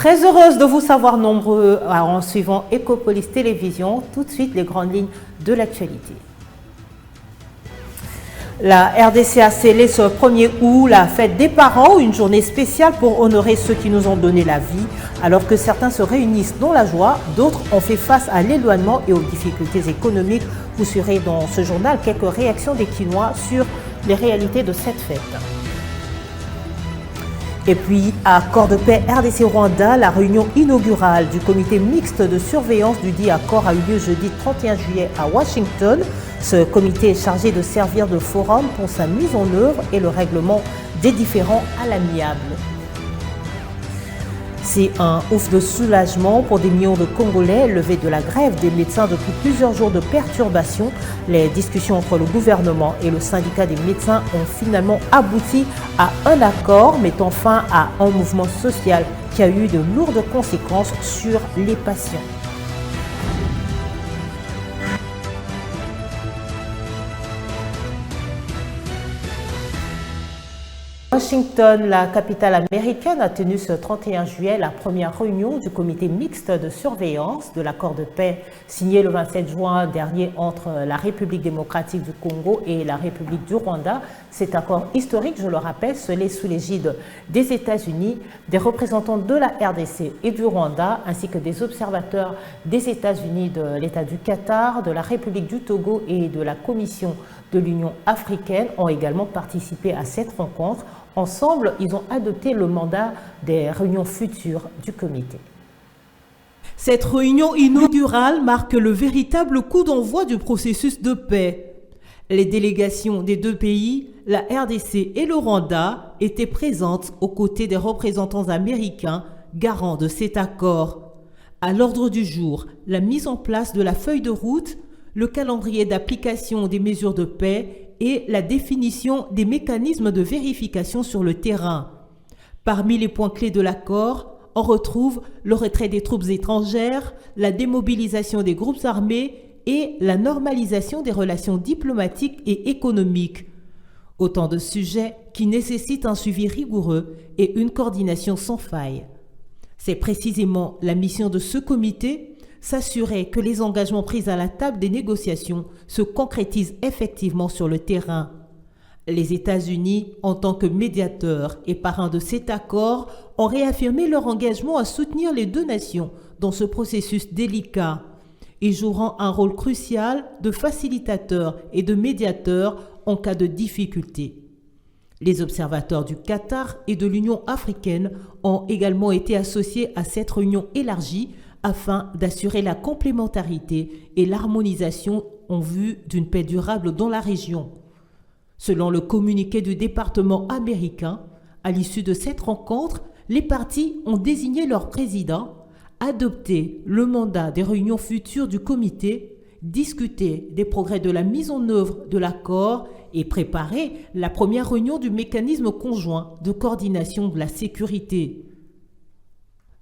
Très heureuse de vous savoir nombreux en suivant Ecopolis Télévision. Tout de suite, les grandes lignes de l'actualité. La RDC a scellé ce 1er août la fête des parents, une journée spéciale pour honorer ceux qui nous ont donné la vie. Alors que certains se réunissent dans la joie, d'autres ont fait face à l'éloignement et aux difficultés économiques. Vous suivrez dans ce journal quelques réactions des Quinois sur les réalités de cette fête. Et puis, à Accord de paix RDC-Rwanda, la réunion inaugurale du comité mixte de surveillance du dit accord a eu lieu jeudi 31 juillet à Washington. Ce comité est chargé de servir de forum pour sa mise en œuvre et le règlement des différends à l'amiable. C'est un ouf de soulagement pour des millions de Congolais levés de la grève des médecins depuis plusieurs jours de perturbations. Les discussions entre le gouvernement et le syndicat des médecins ont finalement abouti à un accord mettant fin à un mouvement social qui a eu de lourdes conséquences sur les patients. Washington, la capitale américaine, a tenu ce 31 juillet la première réunion du comité mixte de surveillance de l'accord de paix signé le 27 juin dernier entre la République démocratique du Congo et la République du Rwanda. Cet accord historique, je le rappelle, scellé sous l'égide des États-Unis, des représentants de la RDC et du Rwanda, ainsi que des observateurs des États-Unis, de l'État du Qatar, de la République du Togo et de la Commission de l'Union africaine ont également participé à cette rencontre. Ensemble, ils ont adopté le mandat des réunions futures du comité. Cette réunion inaugurale marque le véritable coup d'envoi du processus de paix. Les délégations des deux pays, la RDC et le Rwanda, étaient présentes aux côtés des représentants américains garants de cet accord. À l'ordre du jour, la mise en place de la feuille de route, le calendrier d'application des mesures de paix et la définition des mécanismes de vérification sur le terrain. Parmi les points clés de l'accord, on retrouve le retrait des troupes étrangères, la démobilisation des groupes armés et la normalisation des relations diplomatiques et économiques. Autant de sujets qui nécessitent un suivi rigoureux et une coordination sans faille. C'est précisément la mission de ce comité, s'assurer que les engagements pris à la table des négociations se concrétisent effectivement sur le terrain. Les États-Unis, en tant que médiateurs et parrains de cet accord, ont réaffirmé leur engagement à soutenir les deux nations dans ce processus délicat. Ils joueront un rôle crucial de facilitateur et de médiateur en cas de difficulté. Les observateurs du Qatar et de l'Union africaine ont également été associés à cette réunion élargie afin d'assurer la complémentarité et l'harmonisation en vue d'une paix durable dans la région. Selon le communiqué du département américain, à l'issue de cette rencontre, les parties ont désigné leur président, adopté le mandat des réunions futures du comité, discuté des progrès de la mise en œuvre de l'accord et préparé la première réunion du mécanisme conjoint de coordination de la sécurité.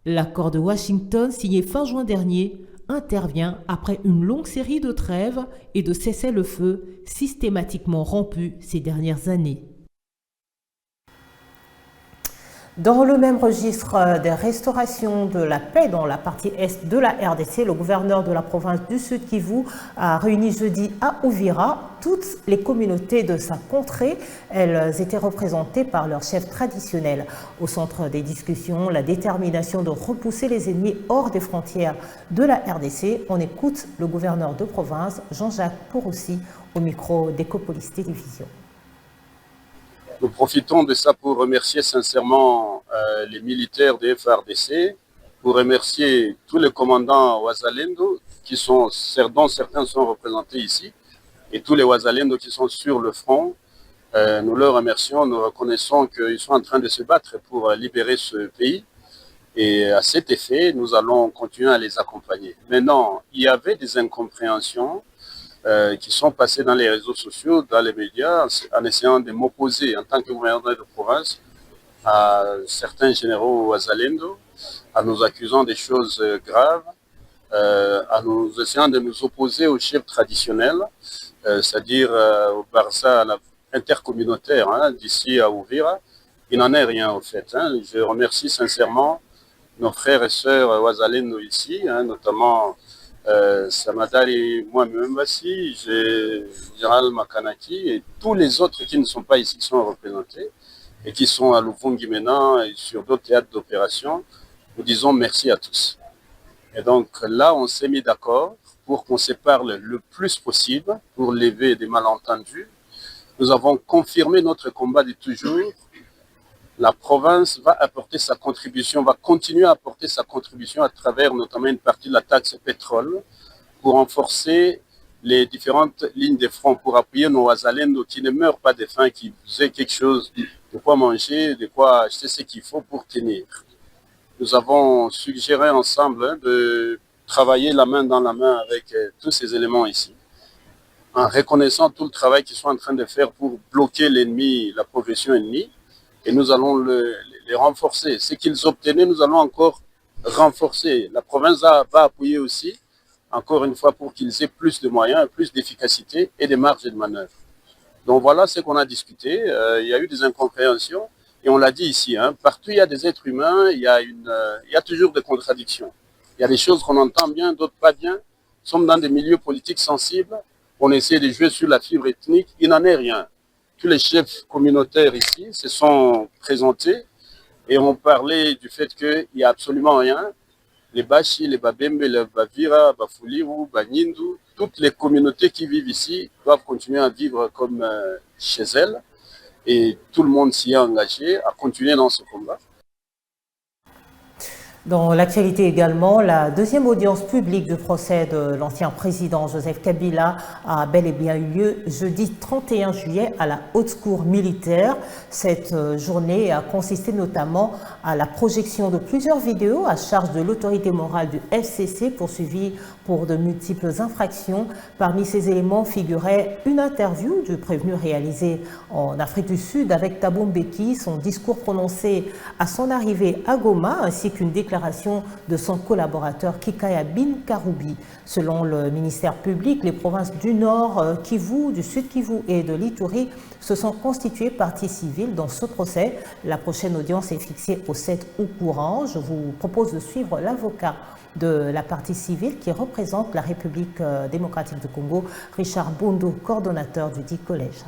L'accord de Washington, signé fin juin dernier, intervient après une longue série de trêves et de cessez-le-feu systématiquement rompus ces dernières années. Dans le même registre des restaurations de la paix dans la partie est de la RDC, le gouverneur de la province du Sud Kivu a réuni jeudi à Uvira toutes les communautés de sa contrée. Elles étaient représentées par leurs chefs traditionnels. Au centre des discussions, la détermination de repousser les ennemis hors des frontières de la RDC. On écoute le gouverneur de province, Jean-Jacques Porossi, au micro d'Ecopolis Télévision. Nous profitons de ça pour remercier sincèrement les militaires de FARDC, pour remercier tous les commandants Wazalendo dont certains sont représentés ici, et tous les Wazalendo qui sont sur le front. Nous leur remercions, nous reconnaissons qu'ils sont en train de se battre pour libérer ce pays. Et à cet effet, nous allons continuer à les accompagner. Maintenant, il y avait des incompréhensions qui sont passés dans les réseaux sociaux, dans les médias, en essayant de m'opposer en tant que gouverneur de province à certains généraux Wazalendo, en nous accusant des choses graves, en nous essayant de nous opposer aux chefs traditionnels, c'est-à-dire au Barça intercommunautaire d'ici à Uvira. Il n'en est rien au fait. Je remercie sincèrement nos frères et sœurs Wazalendo ici, notamment Samadari moi-même aussi, j'ai Général Makanaki et tous les autres qui ne sont pas ici, qui sont représentés et qui sont à Luvungi maintenant et sur d'autres théâtres d'opération. Nous disons merci à tous. Et donc là, on s'est mis d'accord pour qu'on se parle le plus possible, pour lever des malentendus. Nous avons confirmé notre combat de toujours. La province va apporter sa contribution, va continuer à apporter sa contribution à travers notamment une partie de la taxe pétrole pour renforcer les différentes lignes de front, pour appuyer nos Wazalendo qui ne meurent pas de faim, qui aient quelque chose, de quoi manger, de quoi acheter ce qu'il faut pour tenir. Nous avons suggéré ensemble de travailler la main dans la main avec tous ces éléments ici, en reconnaissant tout le travail qu'ils sont en train de faire pour bloquer l'ennemi, la progression ennemie, et nous allons les renforcer. Ce qu'ils obtenaient, nous allons encore renforcer. La province va appuyer aussi, encore une fois, pour qu'ils aient plus de moyens, plus d'efficacité et des marges de manœuvre. Donc voilà ce qu'on a discuté. Il y a eu des incompréhensions. Et on l'a dit ici, partout il y a des êtres humains, il y a toujours des contradictions. Il y a des choses qu'on entend bien, d'autres pas bien. Nous sommes dans des milieux politiques sensibles. On essaie de jouer sur la fibre ethnique. Il n'en est rien. Tous les chefs communautaires ici se sont présentés et ont parlé du fait qu'il n'y a absolument rien. Les Bashi, les Babembe, les Bavira, Bafuliru, Banyindu, toutes les communautés qui vivent ici doivent continuer à vivre comme chez elles. Et tout le monde s'y est engagé à continuer dans ce combat. Dans l'actualité également, la deuxième audience publique du procès de l'ancien président Joseph Kabila a bel et bien eu lieu jeudi 31 juillet à la Haute Cour militaire. Cette journée a consisté notamment à la projection de plusieurs vidéos à charge de l'autorité morale du FCC poursuivie pour de multiples infractions. Parmi ces éléments figurait une interview du prévenu réalisée en Afrique du Sud avec Thabo Mbeki, son discours prononcé à son arrivée à Goma ainsi qu'une déclaration de son collaborateur Kikaya Bin Karoubi. Selon le ministère public, les provinces du Nord Kivu, du Sud Kivu et de l'Ituri se sont constituées parties civiles dans ce procès. La prochaine audience est fixée au 7 août courant. Je vous propose de suivre l'avocat de la partie civile qui représente la République démocratique du Congo, Richard Bondo, coordonnateur du dit collège.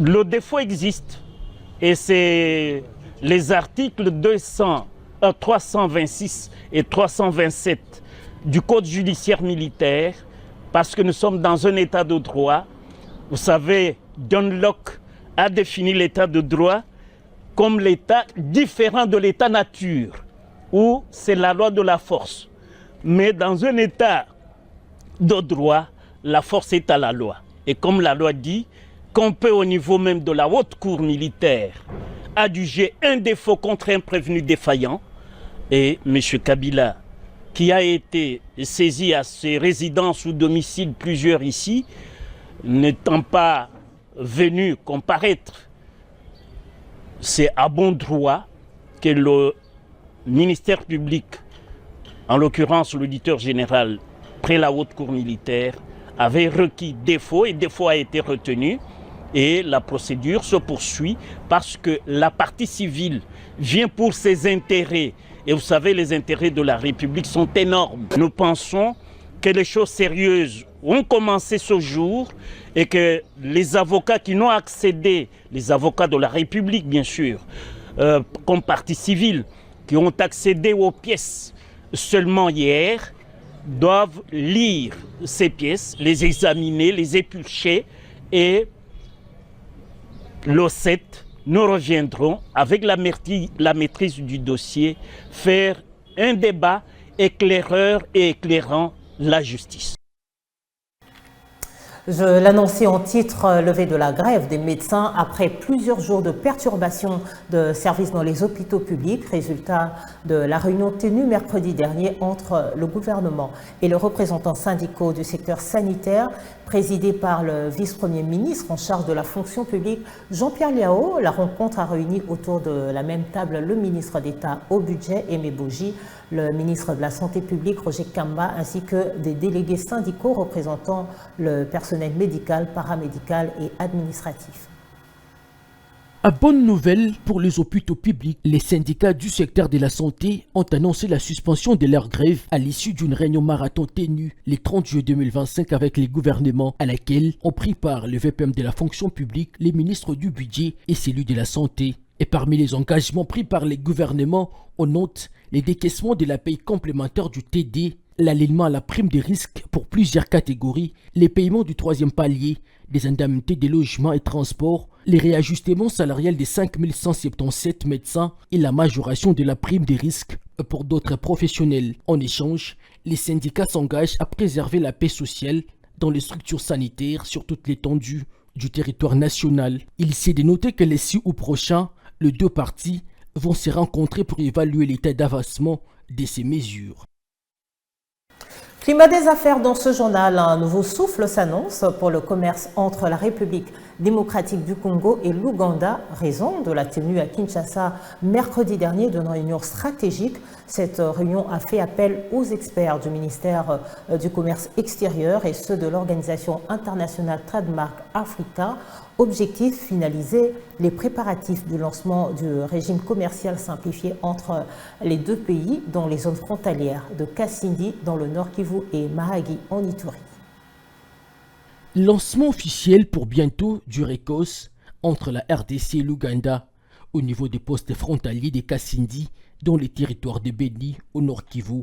Le défaut existe et c'est les articles 326 et 327 du Code judiciaire militaire parce que nous sommes dans un état de droit. Vous savez, John Locke a défini l'état de droit comme l'état différent de l'état nature où c'est la loi de la force. Mais dans un état de droit, la force est à la loi. Et comme la loi dit, qu'on peut au niveau même de la haute cour militaire adjuger un défaut contre un prévenu défaillant, et M. Kabila, qui a été saisi à ses résidences ou domiciles plusieurs ici, n'étant pas venu comparaître, c'est à bon droit que le ministère public, en l'occurrence l'auditeur général près la haute cour militaire, avait requis défaut et défaut a été retenu. Et la procédure se poursuit parce que la partie civile vient pour ses intérêts. Et vous savez, les intérêts de la République sont énormes. Nous pensons que les choses sérieuses ont commencé ce jour et que les avocats qui n'ont accédé, les avocats de la République bien sûr, comme partie civile, qui ont accédé aux pièces seulement hier, doivent lire ces pièces, les examiner, les éplucher et le 7, nous reviendrons avec la maîtrise du dossier, faire un débat éclaireur et éclairant la justice. Je l'annonçais en titre, levée de la grève des médecins après plusieurs jours de perturbations de services dans les hôpitaux publics, résultat de la réunion tenue mercredi dernier entre le gouvernement et le représentant syndicaux du secteur sanitaire, présidé par le vice-premier ministre en charge de la fonction publique, Jean-Pierre Liao. La rencontre a réuni autour de la même table le ministre d'État au budget, Aimé Boji, le ministre de la Santé publique, Roger Kamba, ainsi que des délégués syndicaux représentant le personnel médical, paramédical et administratif. À bonne nouvelle pour les hôpitaux publics, les syndicats du secteur de la santé ont annoncé la suspension de leur grève à l'issue d'une réunion marathon tenue le 30 juillet 2025 avec les gouvernements, à laquelle ont pris part le VPM de la fonction publique, les ministres du budget et celui de la santé. Et parmi les engagements pris par les gouvernements, on note les décaissements de la paye complémentaire du TD, l'alignement à la prime de risque pour plusieurs catégories, les paiements du troisième palier, des indemnités de logement et transport, les réajustements salariales des 5177 médecins et la majoration de la prime de risque pour d'autres professionnels. En échange, les syndicats s'engagent à préserver la paix sociale dans les structures sanitaires sur toute l'étendue du territoire national. Il s'est de noter que les 6 août prochains, les deux parties vont se rencontrer pour évaluer l'état d'avancement de ces mesures. Climat des affaires dans ce journal, un nouveau souffle s'annonce pour le commerce entre la République démocratique du Congo et l'Ouganda, raison de la tenue à Kinshasa mercredi dernier d'une réunion stratégique. Cette réunion a fait appel aux experts du ministère du Commerce extérieur et ceux de l'Organisation internationale Trademark Africa. Objectif, finaliser les préparatifs du lancement du régime commercial simplifié entre les deux pays dans les zones frontalières de Kasindi dans le Nord Kivu et Mahagi en Ituri. Lancement officiel pour bientôt du RECOS entre la RDC et l'Ouganda au niveau des postes frontaliers de Kasindi dans les territoires de Beni au Nord Kivu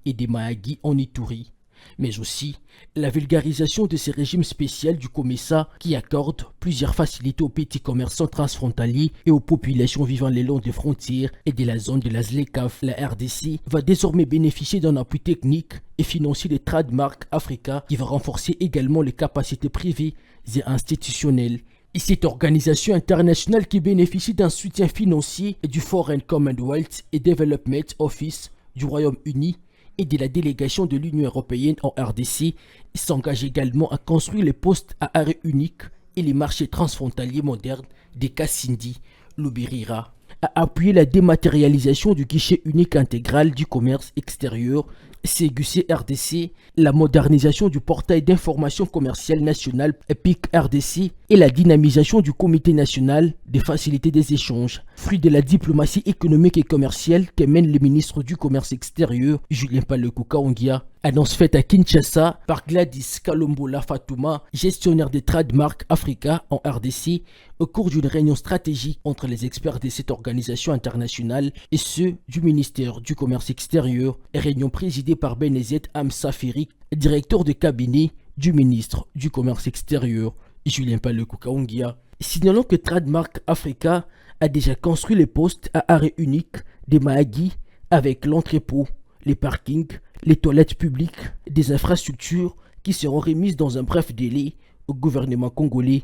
et de Mahagi en Ituri. Mais aussi la vulgarisation de ces régimes spéciaux du COMESA qui accordent plusieurs facilités aux petits commerçants transfrontaliers et aux populations vivant le long des frontières et de la zone de la ZLECAf. La RDC va désormais bénéficier d'un appui technique et financier de Trademark Africa qui va renforcer également les capacités privées et institutionnelles. Et cette organisation internationale qui bénéficie d'un soutien financier du Foreign Commonwealth et Development Office du Royaume-Uni et de la délégation de l'Union européenne en RDC s'engage également à construire les postes à arrêt unique et les marchés transfrontaliers modernes des Kasindi, Lubirira, à appuyer la dématérialisation du guichet unique intégral du commerce extérieur CGUC RDC, la modernisation du portail d'information commerciale national EPIC RDC et la dynamisation du comité national des facilités des échanges, fruit de la diplomatie économique et commerciale que mène le ministre du commerce extérieur Julien Paluku Kaongia. Annonce faite à Kinshasa par Gladys Kalombola Fatouma, gestionnaire des Trademark Africa en RDC, au cours d'une réunion stratégique entre les experts de cette organisation internationale et ceux du ministère du Commerce extérieur, réunion présidée par Benezet Amsafiri, directeur de cabinet du ministre du Commerce extérieur, Julien Paluku Kaongia. Signalant que Trademark Africa a déjà construit les postes à arrêt unique des Mahagi avec l'entrepôt, les parkings, les toilettes publiques, des infrastructures qui seront remises dans un bref délai au gouvernement congolais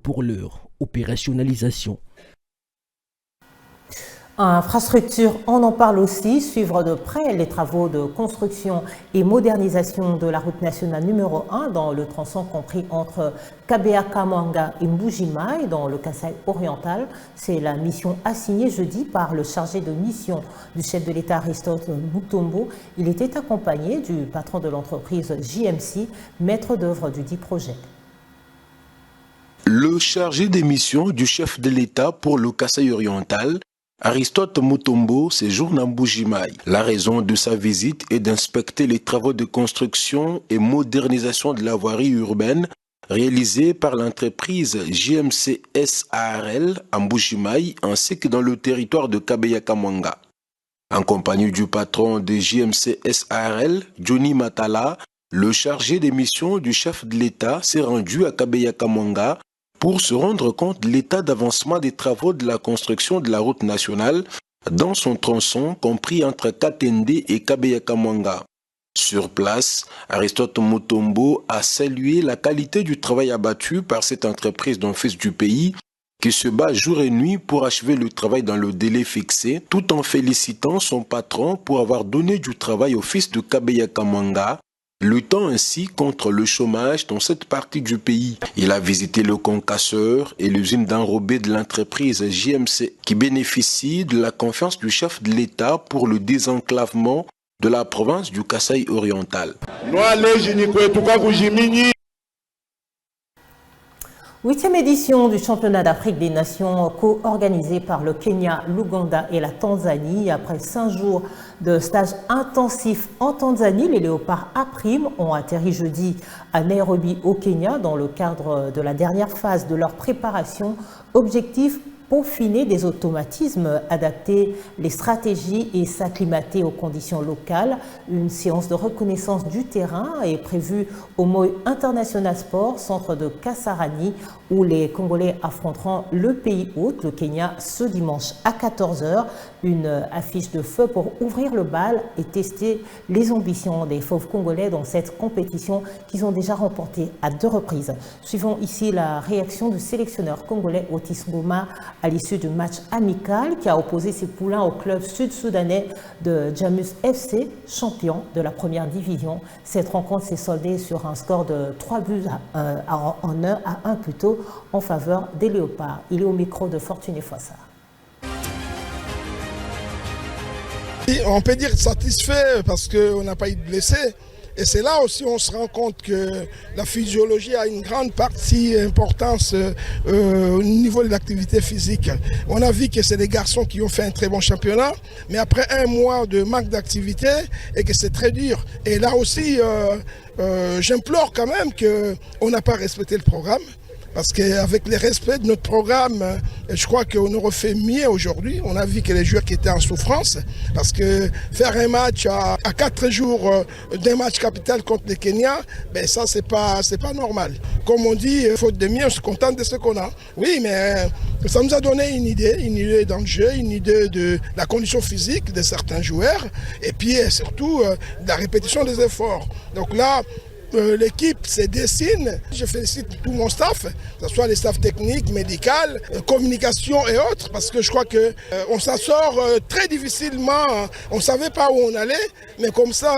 pour leur opérationnalisation. Infrastructure, on en parle aussi, suivre de près les travaux de construction et modernisation de la route nationale numéro 1 dans le tronçon compris entre Kabea-Kamwanga et Mbuji-Mayi dans le Kasaï oriental. C'est la mission assignée jeudi par le chargé de mission du chef de l'État Aristote Mutombo. Il était accompagné du patron de l'entreprise JMC, maître d'œuvre du dit projet. Le chargé des missions du chef de l'État pour le Kasaï oriental, Aristote Mutombo, séjourne à Mbuji-Mayi. La raison de sa visite est d'inspecter les travaux de construction et modernisation de la voirie urbaine réalisés par l'entreprise JMC SARL à Mbuji-Mayi ainsi que dans le territoire de Kabea-Kamwanga. En compagnie du patron de JMC SARL, Johnny Matala, le chargé des missions du chef de l'État s'est rendu à Kabea-Kamwanga pour se rendre compte de l'état d'avancement des travaux de la construction de la route nationale dans son tronçon compris entre Katende et Kabea-Kamwanga. Sur place, Aristote Mutombo a salué la qualité du travail abattu par cette entreprise d'un fils du pays qui se bat jour et nuit pour achever le travail dans le délai fixé, tout en félicitant son patron pour avoir donné du travail au fils de Kabea-Kamwanga, luttant ainsi contre le chômage dans cette partie du pays. Il a visité le concasseur et l'usine d'enrobé de l'entreprise JMC qui bénéficie de la confiance du chef de l'État pour le désenclavement de la province du Kasaï oriental. 8e édition du championnat d'Afrique des Nations co-organisée par le Kenya, l'Ouganda et la Tanzanie. Après 5 jours de stage intensif en Tanzanie, les léopards A' ont atterri jeudi à Nairobi au Kenya dans le cadre de la dernière phase de leur préparation. Objectif: peaufiner des automatismes, adapter les stratégies et s'acclimater aux conditions locales. Une séance de reconnaissance du terrain est prévue au Moi International Sport, centre de Kasarani, où les Congolais affronteront le pays hôte, le Kenya, ce dimanche à 14 h. Une affiche de feu pour ouvrir le bal et tester les ambitions des fauves congolais dans cette compétition qu'ils ont déjà remportée à 2 reprises. Suivons ici la réaction du sélectionneur congolais Otis Ngoma à l'issue du match amical qui a opposé ses poulains au club sud-soudanais de Jamus FC, champion de la première division. Cette rencontre s'est soldée sur un score de 3 buts à 1 plutôt en faveur des Léopards. Il est au micro de Fortuné Foissa. On peut dire satisfait parce qu'on n'a pas eu de blessés. Et c'est là aussi on se rend compte que la physiologie a une grande partie importance au niveau de l'activité physique. On a vu que c'est des garçons qui ont fait un très bon championnat, mais après 1 mois de manque d'activité et que c'est très dur. Et là aussi, j'implore quand même qu'on n'a pas respecté le programme. Parce qu'avec le respect de notre programme, je crois qu'on aurait fait mieux aujourd'hui. On a vu que les joueurs qui étaient en souffrance. Parce que faire un match à 4 jours d'un match capital contre le Kenya, ben ça, c'est pas normal. Comme on dit, faute de mieux, on se contente de ce qu'on a. Oui, mais ça nous a donné une idée dans le jeu, une idée de la condition physique de certains joueurs. Et puis surtout, de la répétition des efforts. Donc là, l'équipe se dessine. Je félicite tout mon staff, que ce soit les staffs techniques, médical, communication et autres, parce que je crois qu'on s'en sort très difficilement. On ne savait pas où on allait, mais comme ça,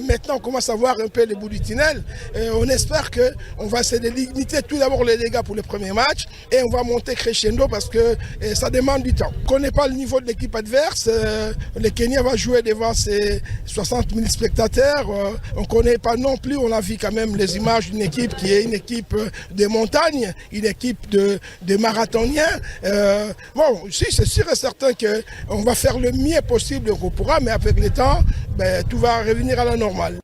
maintenant on commence à voir un peu les bouts du tunnel. On espère qu'on va essayer de limiter tout d'abord les dégâts pour le premier match et on va monter crescendo parce que ça demande du temps. On ne connaît pas le niveau de l'équipe adverse. Le Kenya va jouer devant ses 60 000 spectateurs. On ne connaît pas non plus, on a vu quand même les images d'une équipe qui est une équipe de montagne, une équipe de marathoniens. Bon, si c'est sûr et certain qu'on va faire le mieux possible qu'on pourra, mais avec le temps, ben, tout va revenir à la normale.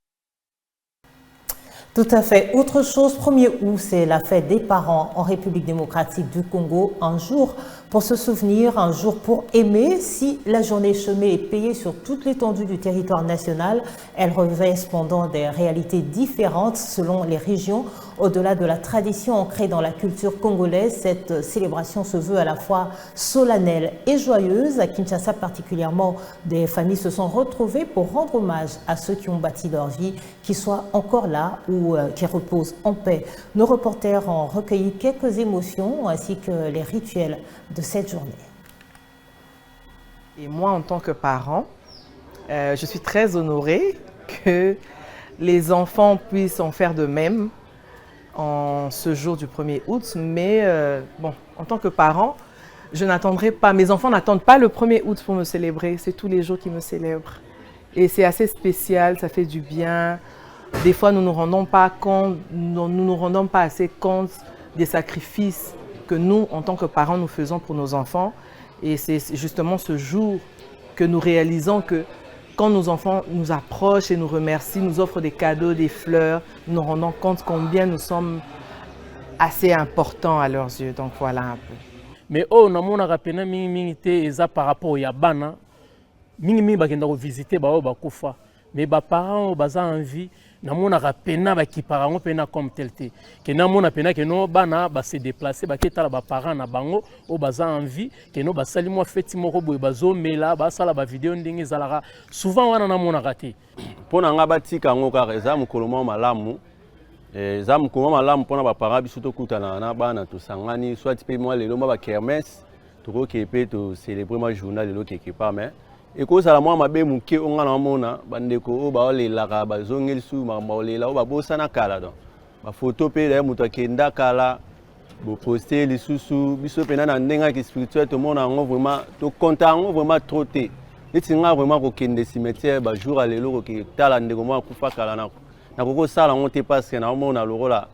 Tout à fait. Autre chose, 1er août, c'est la fête des parents en République démocratique du Congo. Un jour pour se souvenir, un jour pour aimer. Si la journée chômée est payée sur toute l'étendue du territoire national, elle revêt cependant des réalités différentes selon les régions. Au-delà de la tradition ancrée dans la culture congolaise, cette célébration se veut à la fois solennelle et joyeuse. À Kinshasa particulièrement, des familles se sont retrouvées pour rendre hommage à ceux qui ont bâti leur vie, qui soient encore là ou qui reposent en paix. Nos reporters ont recueilli quelques émotions ainsi que les rituels de cette journée. Et moi, en tant que parent, je suis très honorée que les enfants puissent en faire de même en ce jour du 1er août. Mais bon, en tant que parent, je n'attendrai pas, mes enfants n'attendent pas le 1er août pour me célébrer, c'est tous les jours qu'ils me célèbrent. Et c'est assez spécial, ça fait du bien. Des fois, nous ne nous rendons pas compte, nous nous rendons pas assez compte des sacrifices que nous, en tant que parents, nous faisons pour nos enfants. Et c'est justement ce jour que nous réalisons que quand nos enfants nous approchent et nous remercient, nous offrent des cadeaux, des fleurs, nous nous rendons compte combien nous sommes assez importants à leurs yeux. Donc voilà un peu. Mais oh, na mona rapena mingi te eza par rapport ya bana mingi bakenda ko visiter ba bakufa. Mais ba parents baza envie na mona rapena ba ki parango pena comme tel te. Que na mona pena que no bana ba se déplacer ba ketala ba parents na bango o baza envie que no ba sali mo feti moko boye bazo mela ba sala ba vidéo ndenge zalara souvent wana na mona raté. Pona nga batika ngo ka eza mukolomo malamu. Eza mukolomo malamu pona ba parents biso to kutana na bana to sangani soit pe moi lelo ba kermesse to ko kepe to célébrer ma journal lelo quelque part mais et ko sala moi mabe muke onga na mona bandeko o ba olelaka bazongeli su ma olela o ba bosana kala donc ba photo pe da muto akenda kala bo poster lisusu biso pena na ndenga ki spirituel to mona ngo vraiment to content ngo vraiment trop te neti nga vraiment kokende cimetière bajour à lelo kokitala ndeko mwa kufa kala na kokosala ngo te parce que naomona lokola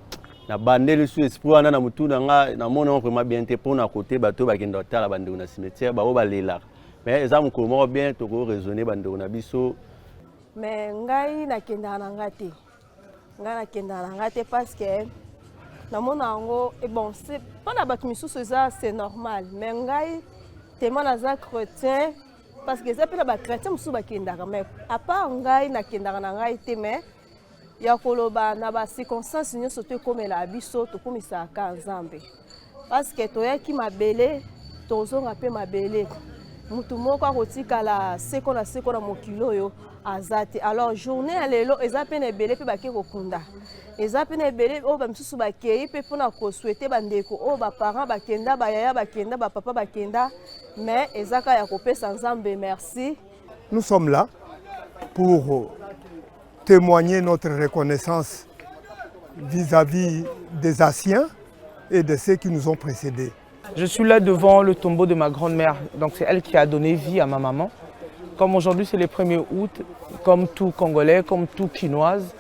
na bandeli su esprit wana na mutu na nga namona vraiment bien te mpona kote bato bakende kotala bandeko na cimetière bao balelaka mais eza mokolo moko bien toko raisonner bandeko na biso. Mais ngai nakendaka na nga te, ngai nakendaka na nga te parce que namona yango bon mpona bato misusu eza c'est normal mais ngai tellement naza chrétien parce que eza mpe na bachrétien mosusu bakendaka mais à part ngai nakendaka na ngai te mais ya koloba na bacirconstance nyonso tokomela biso tokomisaka Nzambe parce que toyaki mabele tozonga mpe mabele mutu moko akotikala seko na mokili oyo aza te. Alors journée ya lelo eza mpe na ebele mpe bake kokunda eza mpe na ebele oyo bamisusu bakei mpe mpona koswete bandeko oyo baparent bakenda bayaya bakenda bapapa bakenda mais eza kaka ya kopesa Nzambe merci. Nous sommes là pour témoigner notre reconnaissance vis-à-vis des anciens et de ceux qui nous ont précédés. Je suis là devant le tombeau de ma grand-mère, donc c'est elle qui a donné vie à ma maman. Comme aujourd'hui c'est le 1er août, comme tout Congolais, comme tout Quinoise,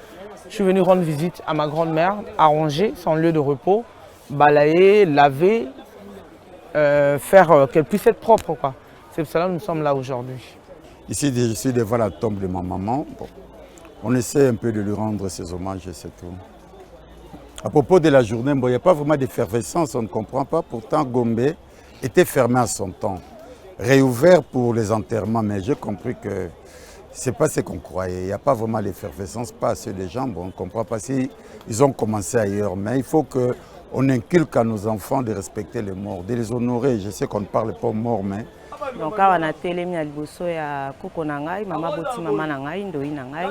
je suis venu rendre visite à ma grand-mère, arranger son lieu de repos, balayer, laver, faire qu'elle puisse être propre, quoi. C'est pour cela que nous sommes là aujourd'hui. Ici, je suis devant la tombe de ma maman. Bon, on essaie un peu de lui rendre ses hommages et c'est tout. À propos de la journée, il n'y a pas vraiment d'effervescence, on ne comprend pas. Pourtant, Gombe était fermé à son temps, réouvert pour les enterrements, mais j'ai compris que ce n'est pas ce qu'on croyait. Il n'y a pas vraiment d'effervescence, pas assez de gens. Bon, on ne comprend pas si ils ont commencé ailleurs. Mais il faut qu'on inculque à nos enfants de respecter les morts, de les honorer. Je sais qu'on ne parle pas aux morts, mais... Donc, on a télémi à l'Iboso et à Kokonangai, maman boti maman nangai, ndoi nangai.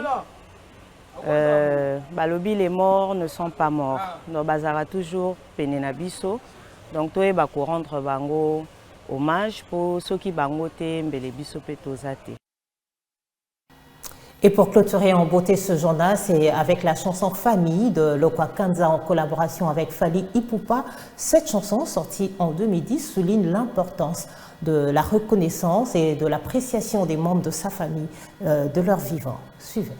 Balobi, les morts ne sont pas morts. Nos bazara toujours penenabiso. Donc, toi, il faut rendre bango hommage pour ceux qui bango te mbele biso petozate. Et pour clôturer en beauté ce journal, c'est avec la chanson Famille de Lokwa Kanza en collaboration avec Fally Ipupa. Cette chanson, sortie en 2010, souligne l'importance de la reconnaissance et de l'appréciation des membres de sa famille, de leur vivant. Suivez.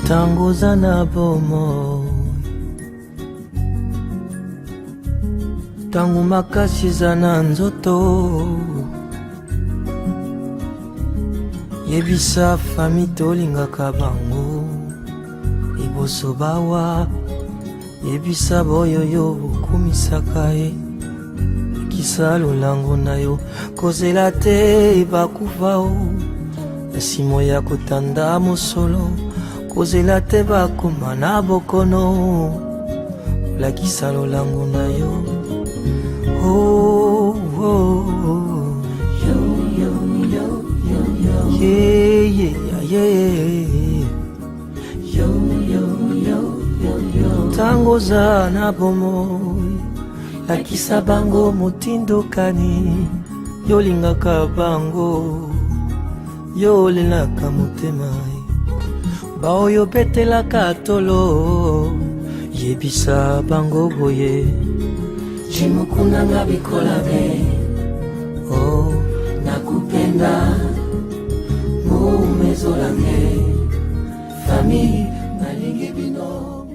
Tango zana bomo tango makasi zana nzoto yebisa fami tolingaka bango liboso bawa yebisa boyoyo okumisaka ye kisa lolango na yo kozela te bakufa o esimo ya kotanda mosolo kozela te bakoma na bokono olakisa lolango na yo oh, oh, oh. Yo, yo, yo, yo, yo. Yeah, yeah, yeah. Yo, yo, yo, yo, yo. Tango za na bomoi lakisa bango motindokani yolingaka bango yolelaka motema baoyo betelaka tolo yebisa bango boye jimukunanga bikolabe oh nakupenda mumezolange famille nalingi bino.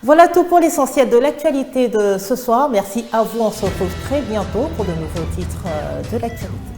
Voilà tout pour l'essentiel de l'actualité de ce soir. Merci à vous. On se retrouve très bientôt pour de nouveaux titres de l'actualité.